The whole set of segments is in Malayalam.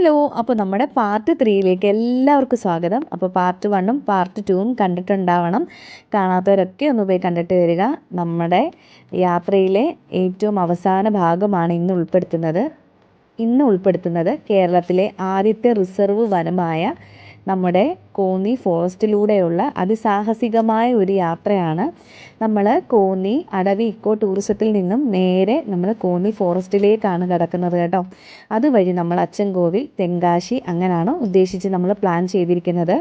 ഹലോ, അപ്പോൾ നമ്മുടെ പാർട്ട് 3യിലേക്ക് എല്ലാവർക്കും സ്വാഗതം. അപ്പോൾ പാർട്ട് 1ഉം പാർട്ട് 2ഉം കണ്ടിട്ടുണ്ടാവണം. കാണാത്തവരൊക്കെ ഒന്ന് പോയി കണ്ടിട്ട് വരിക. നമ്മുടെ യാത്രയിലെ ഏറ്റവും അവസാന ഭാഗമാണ് ഇന്ന് ഉൾപ്പെടുത്തുന്നത് കേരളത്തിലെ ആദ്യത്തെ റിസർവ് വനമായ നമ്മുടെ കോന്നി ഫോറസ്റ്റിലൂടെയുള്ള അതിസാഹസികമായ ഒരു യാത്രയാണ്. നമ്മൾ കോന്നി അടവി ഇക്കോ ടൂറിസത്തിൽ നിന്നും നേരെ നമ്മൾ കോന്നി ഫോറസ്റ്റിലേക്കാണ് കിടക്കുന്നത് കേട്ടോ. അതുവഴി നമ്മൾ അച്ചൻകോവിൽ, തെങ്കാശി അങ്ങനെയാണ് ഉദ്ദേശിച്ച് നമ്മൾ പ്ലാൻ ചെയ്തിരിക്കുന്നത്.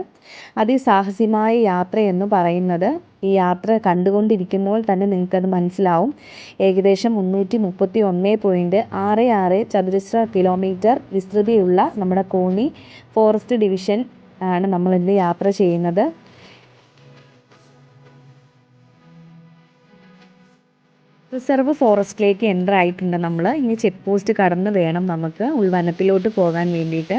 അതിസാഹസികമായ യാത്രയെന്ന് പറയുന്നത് ഈ യാത്ര കണ്ടുകൊണ്ടിരിക്കുമ്പോൾ തന്നെ നിങ്ങൾക്കത് മനസ്സിലാവും. ഏകദേശം 331.66 ചതുരശ്ര കിലോമീറ്റർ വിസ്തൃതിയുള്ള നമ്മുടെ കോന്നി ഫോറസ്റ്റ് ഡിവിഷൻ ആണ് നമ്മളിന്ന് യാത്ര ചെയ്യുന്നത്. റിസർവ് ഫോറസ്റ്റിലേക്ക് എൻ്റർ ആയിട്ടുണ്ട്. നമ്മൾ ഇനി ചെക്ക് പോസ്റ്റ് കടന്ന് വേണം നമുക്ക് ഉൾവനത്തിലോട്ട് പോകാൻ വേണ്ടിയിട്ട്.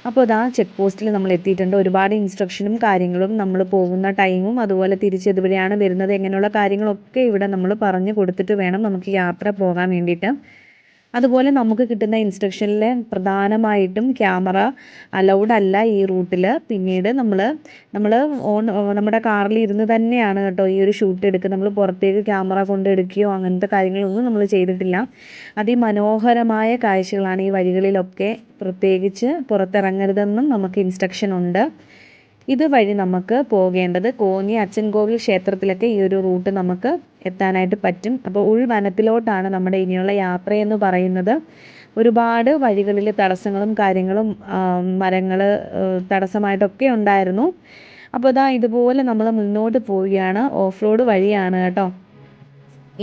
അപ്പോൾ ഇതാ ചെക്ക് പോസ്റ്റിൽ നമ്മൾ എത്തിയിട്ടുണ്ട്. ഒരുപാട് ഇൻസ്ട്രക്ഷനും കാര്യങ്ങളും നമ്മൾ പോകുന്ന ടൈമും അതുപോലെ തിരിച്ചെതുവരെയാണ് വരുന്നത് എങ്ങനെയുള്ള കാര്യങ്ങളൊക്കെ ഇവിടെ നമ്മൾ പറഞ്ഞു കൊടുത്തിട്ട് വേണം നമുക്ക് യാത്ര പോകാൻ വേണ്ടിയിട്ട്. അതുപോലെ നമുക്ക് കിട്ടുന്ന ഇൻസ്ട്രക്ഷനിൽ പ്രധാനമായിട്ടും ക്യാമറ അലൗഡ് അല്ല ഈ റൂട്ടിൽ. പിന്നീട് നമ്മുടെ കാറിൽ ഇരുന്ന് തന്നെയാണ് കേട്ടോ ഈ ഒരു ഷൂട്ട് എടുക്കുക. നമ്മൾ പുറത്തേക്ക് ക്യാമറ കൊണ്ട് എടുക്കുകയോ അങ്ങനത്തെ കാര്യങ്ങളൊന്നും നമ്മൾ ചെയ്തിട്ടില്ല. അതിമനോഹരമായ കാഴ്ചകളാണ് ഈ വഴികളിലൊക്കെ. പ്രത്യേകിച്ച് പുറത്തിറങ്ങരുതെന്നും നമുക്ക് ഇൻസ്ട്രക്ഷൻ ഉണ്ട്. ഇതുവഴി നമുക്ക് പോകേണ്ടത് കോന്നി അച്ചൻകോവിൽ ക്ഷേത്രത്തിലൊക്കെ ഈ ഒരു റൂട്ട് നമുക്ക് എത്താനായിട്ട് പറ്റും. അപ്പോൾ ഉൾവനത്തിലോട്ടാണ് നമ്മുടെ ഇനിയുള്ള യാത്രയെന്ന് പറയുന്നത്. ഒരുപാട് വഴികളിൽ തടസ്സങ്ങളും കാര്യങ്ങളും മരങ്ങൾ തടസ്സമായിട്ടൊക്കെ ഉണ്ടായിരുന്നു. അപ്പോൾ ഇതുപോലെ നമ്മൾ മുന്നോട്ട് പോവുകയാണ്. ഓഫ് റോഡ് വഴിയാണ് കേട്ടോ.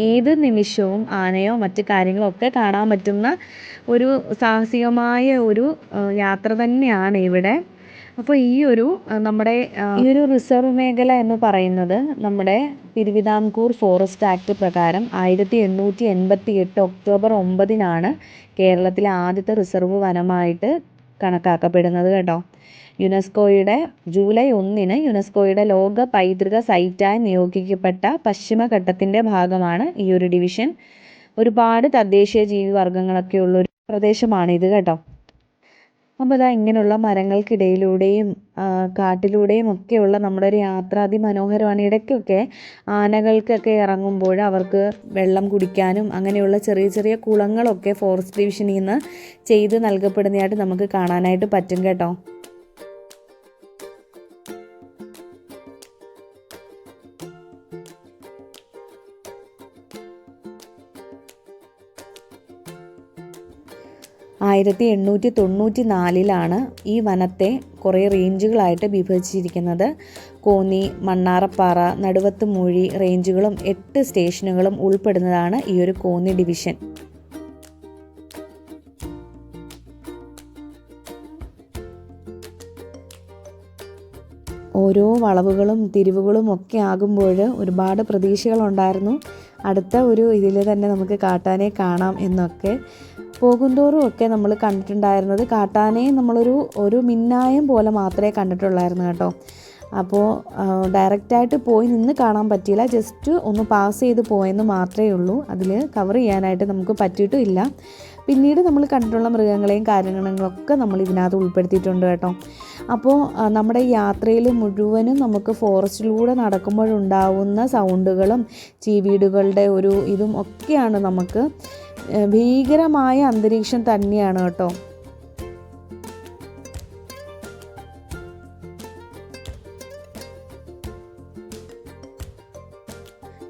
ഏത് നിമിഷവും ആനയോ മറ്റു കാര്യങ്ങളോ ഒക്കെ കാണാൻ പറ്റുന്ന ഒരു സാഹസികമായ ഒരു യാത്ര തന്നെയാണ് ഇവിടെ. അപ്പോൾ ഈ ഒരു റിസർവ് മേഖല എന്ന് പറയുന്നത് നമ്മുടെ തിരുവിതാംകൂർ ഫോറസ്റ്റ് ആക്ട് പ്രകാരം 1888 ഒക്ടോബർ 9 കേരളത്തിലെ ആദ്യത്തെ റിസർവ് വനമായിട്ട് കണക്കാക്കപ്പെടുന്നത് കേട്ടോ. ജൂലൈ 1 യുനെസ്കോയുടെ ലോക പൈതൃക സൈറ്റായി നിയോഗിക്കപ്പെട്ട പശ്ചിമഘട്ടത്തിൻ്റെ ഭാഗമാണ് ഈ ഒരു ഡിവിഷൻ. ഒരുപാട് തദ്ദേശീയ ജീവിവർഗ്ഗങ്ങളൊക്കെ ഉള്ളൊരു പ്രദേശമാണിത് കേട്ടോ. അപ്പോൾ ഇങ്ങനെയുള്ള മരങ്ങൾക്കിടയിലൂടെയും കാട്ടിലൂടെയും ഒക്കെയുള്ള നമ്മുടെ ഒരു യാത്ര അതിമനോഹരമാണ്. ഇടയ്ക്കൊക്കെ ആനകൾക്കൊക്കെ ഇറങ്ങുമ്പോൾ അവർക്ക് വെള്ളം കുടിക്കാനും അങ്ങനെയുള്ള ചെറിയ ചെറിയ കുളങ്ങളൊക്കെ ഫോറസ്റ്റ് ഡിവിഷനിൽ നിന്ന് ചെയ്ത് നൽകപ്പെടുന്നതായിട്ട് നമുക്ക് കാണാനായിട്ട് പറ്റും കേട്ടോ. ആയിരത്തി 1894 ഈ വനത്തെ കുറേ റേഞ്ചുകളായിട്ട് വിഭജിച്ചിരിക്കുന്നത്. കോന്നി, മണ്ണാറപ്പാറ, നടുവത്ത് മൂഴി റേഞ്ചുകളും 8 സ്റ്റേഷനുകളും ഉൾപ്പെടുന്നതാണ് ഈ ഒരു കോന്നി ഡിവിഷൻ. ഓരോ വളവുകളും തിരിവുകളും ഒക്കെ ആകുമ്പോൾ ഒരുപാട് പ്രതീക്ഷകളുണ്ടായിരുന്നു. അടുത്ത ഒരു ഇതിൽ തന്നെ നമുക്ക് കാട്ടാനെ കാണാം എന്നൊക്കെ. പോകുന്തോറും ഒക്കെ നമ്മൾ കണ്ടിട്ടുണ്ടായിരുന്നത് കാട്ടാനെ ഒരു മിന്നായം പോലെ മാത്രമേ കണ്ടിട്ടുള്ളായിരുന്നു കേട്ടോ. അപ്പോൾ ഡയറക്റ്റായിട്ട് പോയി നിന്ന് കാണാൻ പറ്റിയില്ല. ജസ്റ്റ് ഒന്ന് പാസ് ചെയ്ത് പോയെന്ന് മാത്രമേ ഉള്ളൂ. അതിൽ കവർ ചെയ്യാനായിട്ട് നമുക്ക് പറ്റിയിട്ടുമില്ല. പിന്നീട് നമ്മൾ കണ്ടിട്ടുള്ള മൃഗങ്ങളെയും കാര്യങ്ങളൊക്കെ നമ്മൾ ഇതിനകത്ത് ഉൾപ്പെടുത്തിയിട്ടുണ്ട് കേട്ടോ. അപ്പോൾ നമ്മുടെ യാത്രയിൽ മുഴുവനും നമുക്ക് ഫോറസ്റ്റിലൂടെ നടക്കുമ്പോഴുണ്ടാവുന്ന സൗണ്ടുകളും ചീവീടുകളുടെ ഇതും ഒക്കെയാണ് നമുക്ക് ഭീകരമായ അന്തരീക്ഷം തന്നെയാണ് കേട്ടോ.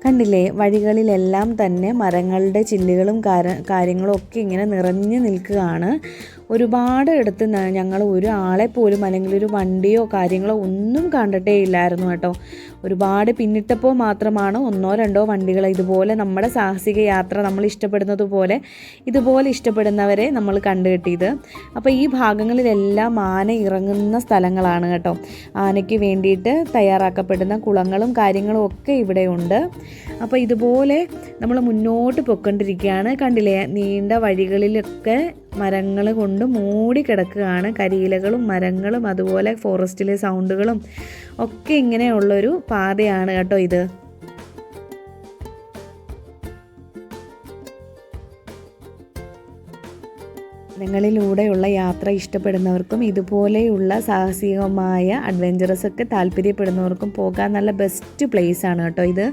കണ്ടില്ലേ, വഴികളിലെല്ലാം തന്നെ മരങ്ങളുടെ ചില്ലുകളും കാര്യങ്ങളും ഒക്കെ ഇങ്ങനെ നിറഞ്ഞു നിൽക്കുകയാണ്. ഒരുപാട് ഇടത്ത് ഞങ്ങൾ ഒരാളെ പോലും അല്ലെങ്കിൽ ഒരു വണ്ടിയോ കാര്യങ്ങളോ ഒന്നും കണ്ടിട്ടേ ഇല്ലായിരുന്നു കേട്ടോ. ഒരുപാട് പിന്നിട്ടപ്പോൾ മാത്രമാണ് 1-2 വണ്ടികൾ ഇതുപോലെ നമ്മുടെ സാഹസിക യാത്ര നമ്മൾ ഇഷ്ടപ്പെടുന്നത് പോലെ ഇതുപോലെ ഇഷ്ടപ്പെടുന്നവരെ നമ്മൾ കണ്ടുകിട്ടിയത്. അപ്പോൾ ഈ ഭാഗങ്ങളിലെല്ലാം ആന ഇറങ്ങുന്ന സ്ഥലങ്ങളാണ് കേട്ടോ. ആനയ്ക്ക് വേണ്ടിയിട്ട് തയ്യാറാക്കപ്പെടുന്ന കുളങ്ങളും കാര്യങ്ങളും ഒക്കെ ഇവിടെയുണ്ട്. അപ്പോൾ ഇതുപോലെ നമ്മൾ മുന്നോട്ട് പൊയ്ക്കൊണ്ടിരിക്കുകയാണ്. കണ്ടില്ലേ, നീണ്ട വഴികളിലൊക്കെ മരങ്ങൾ കൊണ്ട് മൂടി കിടക്കുകയാണ്. കരിയിലകളും മരങ്ങളും അതുപോലെ ഫോറസ്റ്റിലെ സൗണ്ടുകളും ഒക്കെ ഇങ്ങനെയുള്ളൊരു പാതയാണ് കേട്ടോ ഇത്. വനങ്ങളിലൂടെയുള്ള യാത്ര ഇഷ്ടപ്പെടുന്നവർക്കും ഇതുപോലെയുള്ള സാഹസികമായ അഡ്വഞ്ചറസ് ഒക്കെ താല്പര്യപ്പെടുന്നവർക്കും പോകാൻ നല്ല ബെസ്റ്റ് പ്ലേസ് ആണ് കേട്ടോ ഇത്.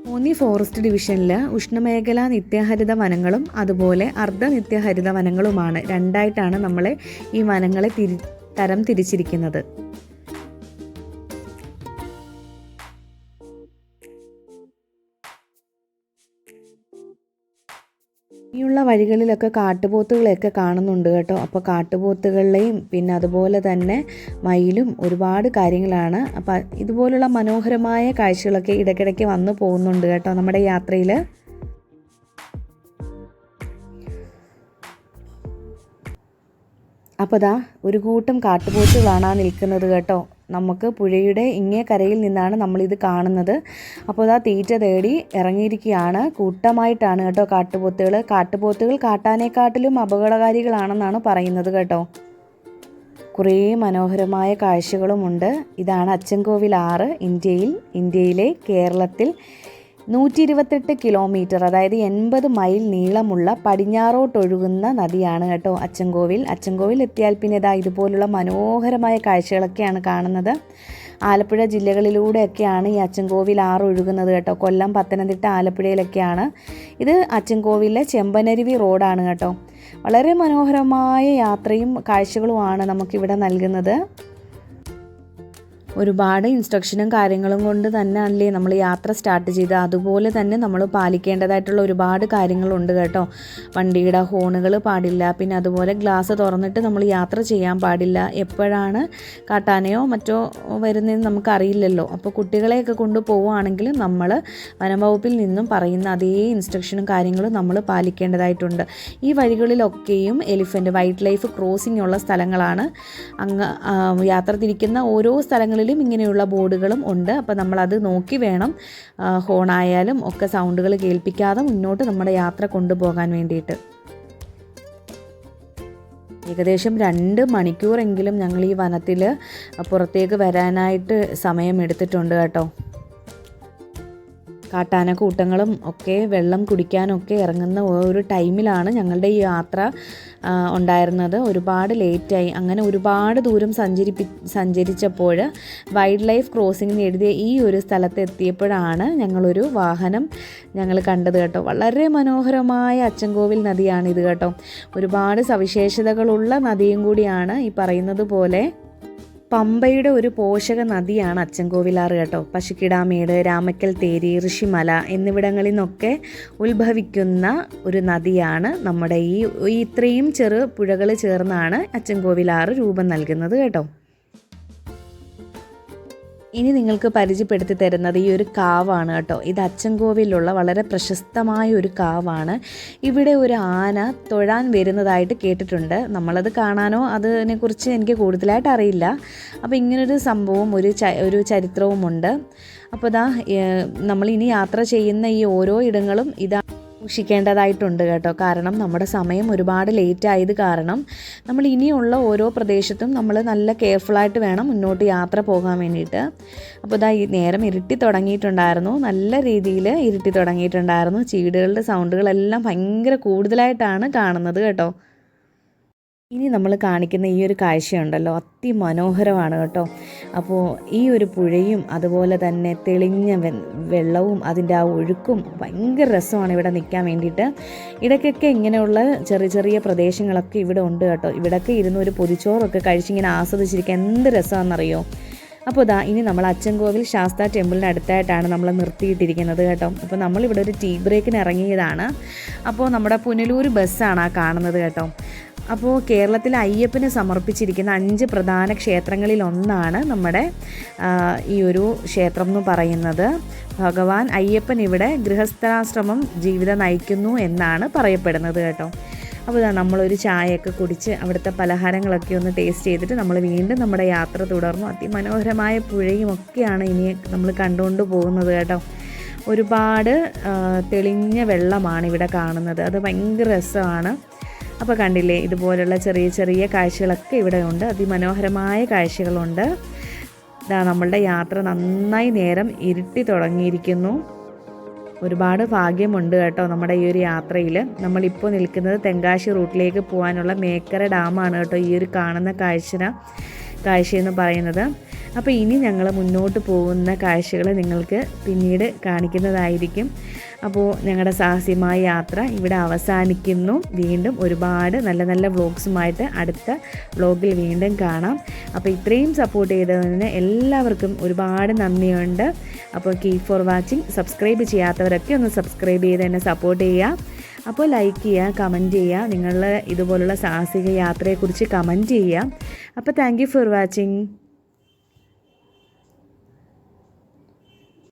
കോന്നി ഫോറസ്റ്റ് ഡിവിഷനിൽ ഉഷ്ണമേഖലാ നിത്യഹരിത വനങ്ങളും അതുപോലെ അർദ്ധ നിത്യഹരിത വനങ്ങളുമാണ് രണ്ടായിട്ടാണ് നമ്മളെ ഈ വനങ്ങളെ തരം തിരിച്ചിരിക്കുന്നത്. ഇനിയുള്ള വഴികളിലൊക്കെ കാട്ടുപോത്തുകളെയൊക്കെ കാണുന്നുണ്ട് കേട്ടോ. അപ്പോൾ കാട്ടുപോത്തുകളെയും പിന്നെ അതുപോലെ തന്നെ മയിലും ഒരുപാട് കാര്യങ്ങളാണ്. അപ്പോൾ ഇതുപോലുള്ള മനോഹരമായ കാഴ്ചകളൊക്കെ ഇടയ്ക്കിടയ്ക്ക് വന്നു പോകുന്നുണ്ട് കേട്ടോ നമ്മുടെ യാത്രയിൽ. അപ്പോൾ ദാ ഒരു കൂട്ടം കാട്ടുപോത്തുകളാണ് നിൽക്കുന്നത് കേട്ടോ. നമുക്ക് പുഴയുടെ ഇങ്ങേ കരയിൽ നിന്നാണ് നമ്മളിത് കാണുന്നത്. അപ്പോൾ ഇതാ തീറ്റ തേടി ഇറങ്ങിയിരിക്കുകയാണ്. കൂട്ടമായിട്ടാണ് കേട്ടോ കാട്ടുപോത്തുകൾ കാട്ടാനേക്കാട്ടിലും അപകടകാരികളാണെന്നാണ് പറയുന്നത് കേട്ടോ. കുറേ മനോഹരമായ കാഴ്ചകളുമുണ്ട്. ഇതാണ് അച്ചൻകോവിൽ ആറ്. ഇന്ത്യയിലെ കേരളത്തിൽ 128 കിലോമീറ്റർ, അതായത് 80 മൈൽ നീളമുള്ള പടിഞ്ഞാറോട്ടൊഴുകുന്ന നദിയാണ് കേട്ടോ അച്ചൻകോവിൽ എത്തിയാൽ പിന്നെ ഇതാ ഇതുപോലുള്ള മനോഹരമായ കാഴ്ചകളൊക്കെയാണ് കാണുന്നത്. ആലപ്പുഴ ജില്ലകളിലൂടെയൊക്കെയാണ് ഈ അച്ചൻകോവിൽ ആറ് ഒഴുകുന്നത് കേട്ടോ. കൊല്ലം, പത്തനംതിട്ട, ആലപ്പുഴയിലൊക്കെയാണ്. ഇത് അച്ചൻകോവിലെ ചെമ്പനരുവി റോഡാണ് കേട്ടോ. വളരെ മനോഹരമായ യാത്രയും കാഴ്ചകളുമാണ് നമുക്കിവിടെ നൽകുന്നത്. ഒരുപാട് ഇൻസ്ട്രക്ഷനും കാര്യങ്ങളും കൊണ്ട് തന്നെ അല്ലേ നമ്മൾ യാത്ര സ്റ്റാർട്ട് ചെയ്ത്. അതുപോലെ തന്നെ നമ്മൾ പാലിക്കേണ്ടതായിട്ടുള്ള ഒരുപാട് കാര്യങ്ങളുണ്ട് കേട്ടോ. വണ്ടിയുടെ ഹോണുകൾ പാടില്ല, പിന്നെ അതുപോലെ ഗ്ലാസ് തുറന്നിട്ട് നമ്മൾ യാത്ര ചെയ്യാൻ പാടില്ല. എപ്പോഴാണ് കാട്ടാനയോ മറ്റോ വരുന്നതെന്ന് നമുക്കറിയില്ലല്ലോ. അപ്പോൾ കുട്ടികളെയൊക്കെ കൊണ്ട് പോവുകയാണെങ്കിൽ നമ്മൾ വനംവകുപ്പിൽ നിന്നും പറയുന്ന അതേ ഇൻസ്ട്രക്ഷനും കാര്യങ്ങളും നമ്മൾ പാലിക്കേണ്ടതായിട്ടുണ്ട്. ഈ വഴികളിലൊക്കെയും വൈൽഡ് ലൈഫ് ക്രോസിംഗ് ഉള്ള സ്ഥലങ്ങളാണ്. യാത്ര തിരിക്കുന്ന ഓരോ സ്ഥലങ്ങളിലും ഇങ്ങനെയുള്ള ബോർഡുകളും ഉണ്ട്. അപ്പോൾ നമ്മളത് നോക്കി വേണം ഹോണായാലും ഒക്കെ സൗണ്ടുകൾ കേൾപ്പിക്കാതെ മുന്നോട്ട് നമ്മുടെ യാത്ര കൊണ്ടുപോകാൻ വേണ്ടിയിട്ട്. ഏകദേശം 2 മണിക്കൂറെങ്കിലും ഞങ്ങൾ ഈ വനത്തിൽ പുറത്തേക്ക് വരാനായിട്ട് സമയമെടുത്തിട്ടുണ്ട് കേട്ടോ. കാട്ടാന കൂട്ടങ്ങളും ഒക്കെ വെള്ളം കുടിക്കാനൊക്കെ ഇറങ്ങുന്ന ഒരു ടൈമിലാണ് ഞങ്ങളുടെ ഈ യാത്ര ഉണ്ടായിരുന്നത്. ഒരുപാട് ലേറ്റായി. അങ്ങനെ ഒരുപാട് ദൂരം സഞ്ചരിച്ചപ്പോൾ വൈൽഡ് ലൈഫ് ക്രോസിംഗ് എഴുതിയ ഈ ഒരു സ്ഥലത്ത് എത്തിയപ്പോഴാണ് ഞങ്ങളൊരു വാഹനം കണ്ടത് കേട്ടോ. വളരെ മനോഹരമായ അച്ചൻകോവിൽ നദിയാണിത് കേട്ടോ. ഒരുപാട് സവിശേഷതകളുള്ള നദിയും കൂടിയാണ്. ഈ പറയുന്നത് പോലെ പമ്പയുടെ ഒരു പോഷക നദിയാണ് അച്ചൻകോവിലാറ് കേട്ടോ. പശുക്കിടാമേട്, രാമക്കൽ തേരി, ഋഷിമല എന്നിവിടങ്ങളിൽ നിന്നൊക്കെ ഉത്ഭവിക്കുന്ന ഒരു നദിയാണ്. നമ്മുടെ ഈ ഇത്രയും ചെറു പുഴകൾ ചേർന്നാണ് അച്ചൻകോവിലാറ് രൂപം നൽകുന്നത് കേട്ടോ. ഇനി നിങ്ങൾക്ക് പരിചയപ്പെടുത്തി തരുന്നത് ഈ ഒരു കാവാണ് കേട്ടോ. ഇത് അച്ചൻകോവിലുള്ള വളരെ പ്രശസ്തമായ ഒരു കാവാണ്. ഇവിടെ ഒരു ആന തൊഴാൻ വരുന്നതായിട്ട് കേട്ടിട്ടുണ്ട്. നമ്മളത് കാണാനോ അതിനെക്കുറിച്ച് എനിക്ക് കൂടുതലായിട്ട് അറിയില്ല. അപ്പോൾ ഇങ്ങനൊരു സംഭവം ഒരു ചരിത്രവുമുണ്ട്. അപ്പോൾ നമ്മളിനി യാത്ര ചെയ്യുന്ന ഈ ഓരോ ഇടങ്ങളും സൂക്ഷിക്കേണ്ടതായിട്ടുണ്ട് കേട്ടോ. കാരണം നമ്മുടെ സമയം ഒരുപാട് ലേറ്റ് ആയത് കാരണം നമ്മൾ ഇനിയുള്ള ഓരോ പ്രദേശത്തും നമ്മൾ നല്ല കെയർഫുള്ളായിട്ട് വേണം മുന്നോട്ട് യാത്ര പോകാൻ വേണ്ടിയിട്ട്. അപ്പോൾ ഈ നേരം ഇരുട്ടി തുടങ്ങിയിട്ടുണ്ടായിരുന്നു. നല്ല രീതിയിൽ ഇരുട്ടി തുടങ്ങിയിട്ടുണ്ടായിരുന്നു. ചീടുകളുടെ സൗണ്ടുകളെല്ലാം ഭയങ്കര കൂടുതലായിട്ടാണ് കാണുന്നത് കേട്ടോ. ഇനി നമ്മൾ കാണിക്കുന്ന ഈ ഒരു കാഴ്ചയുണ്ടല്ലോ, അതിമനോഹരമാണ് കേട്ടോ. അപ്പോൾ ഈ ഒരു പുഴയും അതുപോലെ തന്നെ തെളിഞ്ഞ വെള്ളവും അതിൻ്റെ ആ ഒഴുക്കും ഭയങ്കര രസമാണ് ഇവിടെ നിൽക്കാൻ വേണ്ടിയിട്ട്. ഇടയ്ക്കൊക്കെ ഇങ്ങനെയുള്ള ചെറിയ ചെറിയ പ്രദേശങ്ങളൊക്കെ ഇവിടെ ഉണ്ട് കേട്ടോ. ഇവിടെയൊക്കെ ഇരുന്ന് ഒരു പൊതിച്ചോറൊക്കെ കഴിച്ചിങ്ങനെ ആസ്വദിച്ചിരിക്കാൻ എന്ത് രസമാണെന്നറിയോ. അപ്പോൾ ഇനി നമ്മൾ അച്ചൻകോവിൽ ശാസ്താ ടെമ്പിളിൻ്റെ അടുത്തായിട്ടാണ് നമ്മൾ നിർത്തിയിട്ടിരിക്കുന്നത് കേട്ടോ. അപ്പോൾ നമ്മളിവിടെ ഒരു ടീ ബ്രേക്കിന് ഇറങ്ങിയതാണ്. അപ്പോൾ നമ്മുടെ പുനലൂർ ബസ്സാണ് ആ കാണുന്നത് കേട്ടോ. അപ്പോൾ കേരളത്തിൽ അയ്യപ്പന് സമർപ്പിച്ചിരിക്കുന്ന 5 പ്രധാന ക്ഷേത്രങ്ങളിലൊന്നാണ് നമ്മുടെ ഈ ഒരു ക്ഷേത്രം എന്ന് പറയുന്നത്. ഭഗവാൻ അയ്യപ്പൻ ഇവിടെ ഗൃഹസ്ഥാശ്രമം ജീവിതം നയിക്കുന്നു എന്നാണ് പറയപ്പെടുന്നത് കേട്ടോ. അപ്പോൾ നമ്മളൊരു ചായയൊക്കെ കുടിച്ച് അവിടുത്തെ പലഹാരങ്ങളൊക്കെ ഒന്ന് ടേസ്റ്റ് ചെയ്തിട്ട് നമ്മൾ വീണ്ടും നമ്മുടെ യാത്ര തുടർന്നു. അതിമനോഹരമായ പുഴയും ഒക്കെയാണ് ഇനി നമ്മൾ കണ്ടുകൊണ്ട് പോകുന്നത് കേട്ടോ. ഒരുപാട് തെളിഞ്ഞ വെള്ളമാണ് ഇവിടെ കാണുന്നത്. അത് ഭയങ്കര രസമാണ്. അപ്പോൾ കണ്ടില്ലേ, ഇതുപോലുള്ള ചെറിയ ചെറിയ കാഴ്ചകളൊക്കെ ഇവിടെ ഉണ്ട്. അതിമനോഹരമായ കാഴ്ചകളുണ്ട്. നമ്മളുടെ യാത്ര നന്നായി നേരം ഇരുട്ടി തുടങ്ങിയിരിക്കുന്നു. ഒരുപാട് ഭാഗ്യമുണ്ട് കേട്ടോ നമ്മുടെ ഈ ഒരു യാത്രയിൽ. നമ്മളിപ്പോൾ നിൽക്കുന്നത് തെങ്കാശി റൂട്ടിലേക്ക് പോകാനുള്ള മേക്കര ഡാമാണ് കേട്ടോ ഈ ഒരു കാണുന്ന കാഴ്ചയെന്ന് പറയുന്നത്. അപ്പോൾ ഇനി ഞങ്ങൾ മുന്നോട്ട് പോകുന്ന കാഴ്ചകൾ നിങ്ങൾക്ക് പിന്നീട് കാണിക്കുന്നതായിരിക്കും. അപ്പോൾ ഞങ്ങളുടെ സാഹസികമായ യാത്ര ഇവിടെ അവസാനിക്കുന്നു. വീണ്ടും ഒരുപാട് നല്ല നല്ല വ്ളോഗ്സുമായിട്ട് അടുത്ത വ്ളോഗിൽ വീണ്ടും കാണാം. അപ്പോൾ ഇത്രയും സപ്പോർട്ട് ചെയ്തതിന് എല്ലാവർക്കും ഒരുപാട് നന്ദിയുണ്ട്. അപ്പോൾ കീപ് ഫോർ വാച്ചിങ്. സബ്സ്ക്രൈബ് ചെയ്യാത്തവരൊക്കെ ഒന്ന് സബ്സ്ക്രൈബ് ചെയ്ത് എന്നെ സപ്പോർട്ട് ചെയ്യുക. അപ്പോൾ ലൈക്ക് ചെയ്യുക, കമൻറ്റ് ചെയ്യുക, നിങ്ങളുടെ ഇതുപോലുള്ള സാഹസിക യാത്രയെക്കുറിച്ച് കമൻറ്റ് ചെയ്യുക. അപ്പോൾ താങ്ക് യു ഫോർ വാച്ചിങ്.